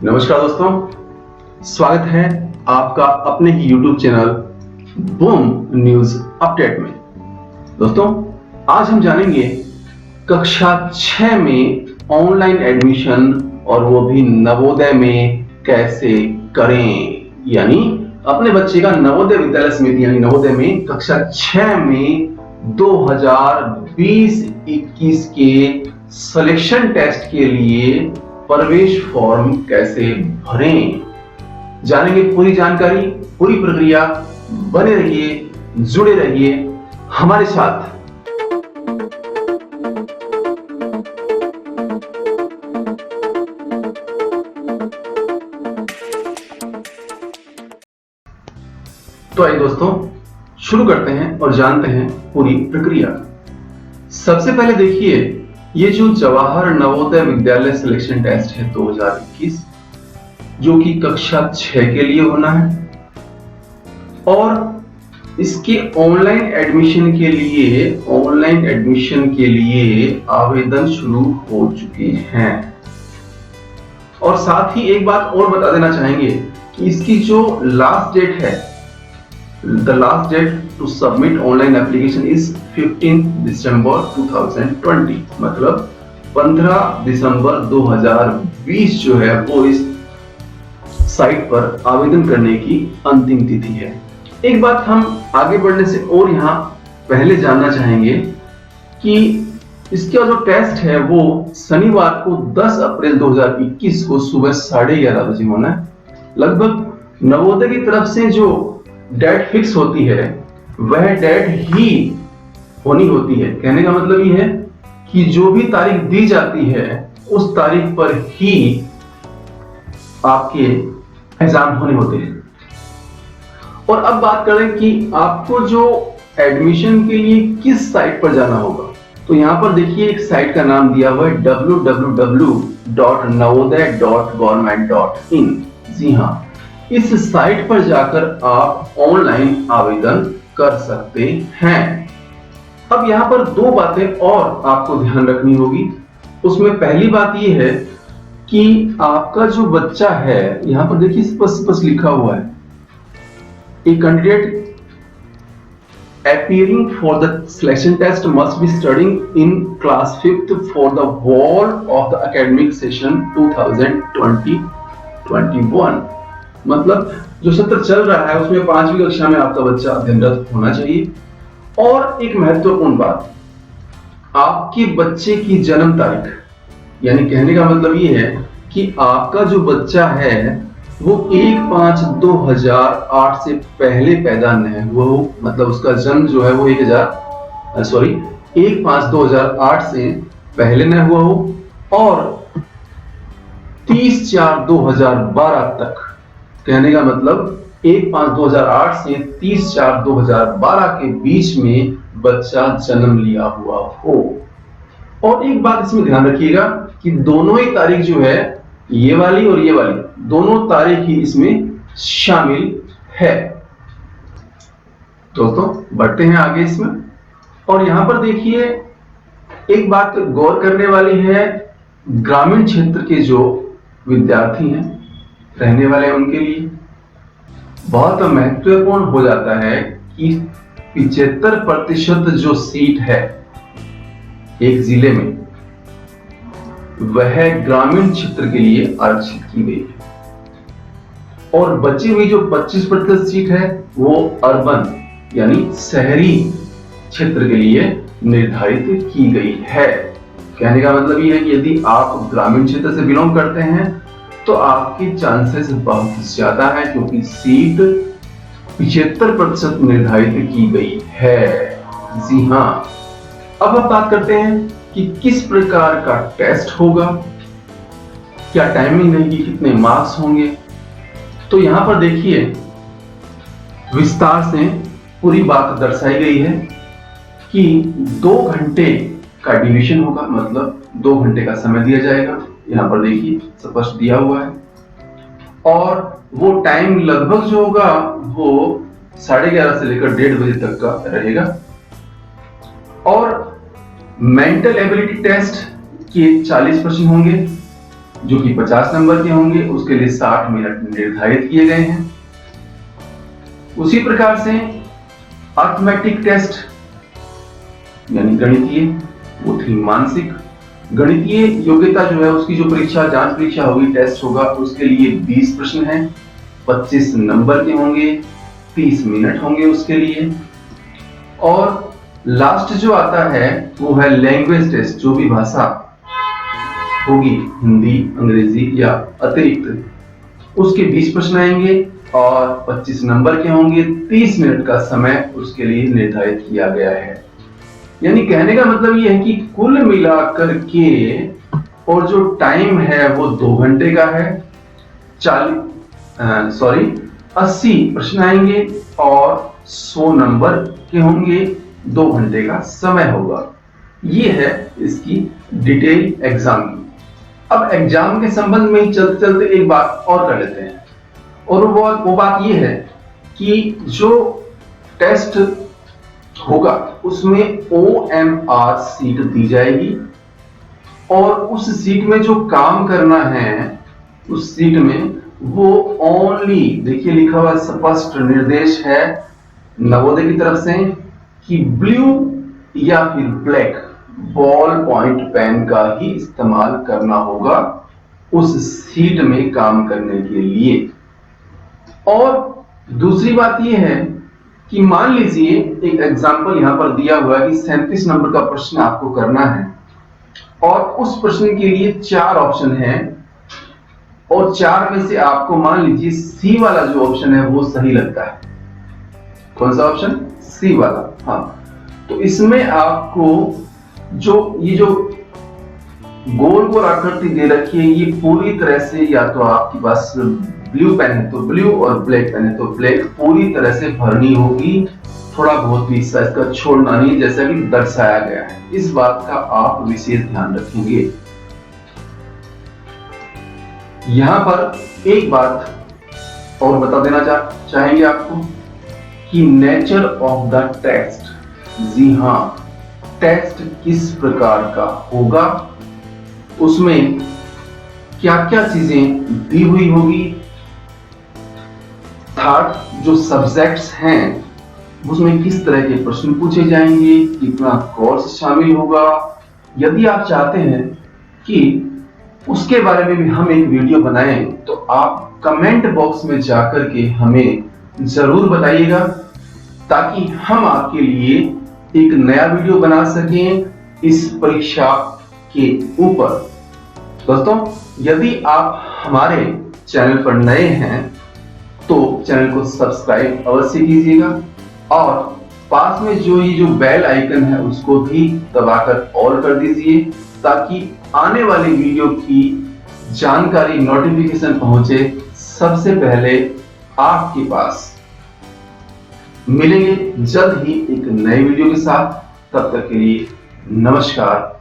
नमस्कार दोस्तों, स्वागत है आपका अपने ही YouTube channel boom news update में। दोस्तों, आज हम जानेंगे कक्षा 6 में ऑनलाइन एडमिशन और वो भी नवोदय में कैसे करें। यानी अपने बच्चे का नवोदय विद्यालय समिति यानी नवोदय में कक्षा 6 में 2020-21 के सिलेक्शन टेस्ट के लिए प्रवेश फॉर्म कैसे भरें, जानेंगे पूरी जानकारी, पूरी प्रक्रिया। बने रहिए, जुड़े रहिए हमारे साथ। तो आइए दोस्तों, शुरू करते हैं और जानते हैं पूरी प्रक्रिया। सबसे पहले देखिए, ये जो जवाहर नवोदय विद्यालय सिलेक्शन टेस्ट है 2021, जो कि कक्षा 6 के लिए होना है, और इसके ऑनलाइन एडमिशन के लिए आवेदन शुरू हो चुके हैं। और साथ ही एक बात और बता देना चाहेंगे कि इसकी जो लास्ट डेट है, the last date to submit online application is 15 December 2020, मतलब 15 दिसंबर 2020 जो है वो इस साइट पर आवेदन करने की अंतिम तिथि है। एक बात हम आगे बढ़ने से और यहाँ पहले जानना चाहेंगे कि इसका जो टेस्ट है वो शनिवार को 10 अप्रैल 2021 को सुबह 11:30 बजे होना है। लगभग नवोदय की तरफ से जो डेट फिक्स होती है वह डेट ही होनी होती है। कहने का मतलब ये है कि जो भी तारीख दी जाती है उस तारीख पर ही आपके एग्जाम होने होते हैं। और अब बात करें कि आपको जो एडमिशन के लिए किस साइट पर जाना होगा, तो यहां पर देखिए एक साइट का नाम दिया हुआ है www.navodaya.government.in। जी हाँ, इस साइट पर जाकर आप ऑनलाइन आवेदन कर सकते हैं। अब यहाँ पर दो बातें और आपको ध्यान रखनी होगी। उसमें पहली बात यह है कि आपका जो बच्चा है, यहाँ पर देखिए स्पष्ट लिखा हुआ है, a candidate appearing for the selection test must be studying in class 5th for the whole of the academic session 2020-21। मतलब जो सत्र चल रहा है उसमें 5वीं कक्षा में आपका बच्चा अध्ययनरत होना चाहिए। और एक महत्वपूर्ण बात, आपके बच्चे की जन्म तारीख, यानी कहने का मतलब ये है कि आपका जो बच्चा है वो 1/5/2008 से पहले पैदा नहीं हुआ हो, मतलब उसका जन्म जो है वो 1/5/2008 से पहले न हुआ हो, और 30/4/2012 तक, कहने का मतलब 1/5/2008 से 30/4/2012 के बीच में बच्चा जन्म लिया हुआ हो। और एक बात इसमें ध्यान रखिएगा कि दोनों ही तारीख जो है, ये वाली और ये वाली, दोनों तारीख ही इसमें शामिल है। दोस्तों, बढ़ते हैं आगे इसमें। और यहां पर देखिए एक बात गौर करने वाली है, ग्रामीण क्षेत्र के जो विद्यार्थी हैं, रहने वाले, उनके लिए बहुत महत्वपूर्ण हो जाता है कि 75% जो सीट है एक जिले में, वह ग्रामीण क्षेत्र के लिए आरक्षित की गई है, और बची हुई जो 25% सीट है वो अर्बन यानी शहरी क्षेत्र के लिए निर्धारित की गई है। कहने का मतलब ये है कि यदि आप ग्रामीण क्षेत्र से बिलोंग करते हैं तो आपकी चांसेस बहुत ज्यादा है, क्योंकि सीट 75% निर्धारित की गई है। जी हाँ, अब हम बात करते हैं कि किस प्रकार का टेस्ट होगा, क्या टाइमिंग रहेगी, कितने मार्क्स होंगे। तो यहां पर देखिए विस्तार से पूरी बात दर्शाई गई है कि 2 घंटे का ड्यूरेशन होगा, मतलब 2 घंटे का समय दिया जाएगा। यहाँ पर देखिए स्पष्ट दिया हुआ है। और वो टाइम लगभग जो होगा वो 11:30 से लेकर 1:30 बजे तक का रहेगा। और मेंटल एबिलिटी टेस्ट के 40 प्रश्न होंगे, जो कि 50 नंबर के होंगे, उसके लिए 60 मिनट निर्धारित किए गए हैं। उसी प्रकार से अर्थमेटिक टेस्ट यानी गणितीय, वो थी मानसिक। गणितीय योग्यता जो है उसकी जो परीक्षा, जांच परीक्षा होगी, टेस्ट होगा, उसके लिए 20 प्रश्न हैं, 25 नंबर के होंगे, 30 मिनट होंगे उसके लिए। और लास्ट जो आता है वो है लैंग्वेज टेस्ट, जो भी भाषा होगी, हिंदी, अंग्रेजी या अतिरिक्त, उसके 20 प्रश्न आएंगे और 25 नंबर के होंगे। 30 मिनट का समय उसके लिए निर्धारित किया गया है। यानी कहने का मतलब ये है कि कुल मिलाकर के और जो टाइम है वो 2 घंटे का है। 80 प्रश्न आएंगे और 100 नंबर के होंगे, 2 घंटे का समय होगा। ये है इसकी डिटेल एग्जाम की। अब एग्जाम के संबंध में चलते चलते एक बात और कर लेते हैं, और वो बात ये है कि जो टेस्ट होगा उसमें OMR सीट दी जाएगी, और उस सीट में जो काम करना है उस सीट में वो ओनली, देखिए लिखा हुआ स्पष्ट निर्देश है नवोदय की तरफ से कि ब्लू या फिर ब्लैक बॉल पॉइंट पेन का ही इस्तेमाल करना होगा उस सीट में काम करने के लिए। और दूसरी बात यह है कि मान लीजिए एक एग्जांपल यहां पर दिया हुआ है कि 37 नंबर का प्रश्न आपको करना है, और उस प्रश्न के लिए 4 ऑप्शन हैं, और 4 में से आपको मान लीजिए सी वाला जो ऑप्शन है वो सही लगता है। कौन सा ऑप्शन? सी वाला। हाँ, तो इसमें आपको ये जो गोल गोल आकृति दे रखी है, ये पूरी तरह से, या तो आपके पास ब्लू पेन है तो ब्लू और ब्लैक पेन है तो ब्लैक, पूरी तरह से भरनी होगी। थोड़ा बहुत भी हिस्सा इसका छोड़ना नहीं, जैसा कि दर्शाया गया है। इस बात का आप विशेष ध्यान रखेंगे। यहां पर एक बात और बता देना चाहेंगे आपको कि नेचर ऑफ द टेस्ट। जी हां, टेस्ट किस प्रकार का होगा, उसमें क्या क्या चीजें दी हुई होगी, थर्ड जो सब्जेक्ट्स हैं उसमें किस तरह के प्रश्न पूछे जाएंगे, कितना कोर्स शामिल होगा। यदि आप चाहते हैं कि उसके बारे में भी हम एक वीडियो बनाएं तो आप कमेंट बॉक्स में जाकर के हमें जरूर बताइएगा, ताकि हम आपके लिए एक नया वीडियो बना सकें इस परीक्षा के ऊपर। दोस्तों, यदि आप हमारे चैनल पर नए हैं तो चैनल को सब्सक्राइब अवश्य कीजिएगा, और पास में जो बेल आइकन है उसको भी दबाकर ऑल कर दीजिए, ताकि आने वाली वीडियो की जानकारी, नोटिफिकेशन पहुंचे सबसे पहले आपके पास। मिलेंगे जल्द ही एक नए वीडियो के साथ, तब तक के लिए नमस्कार।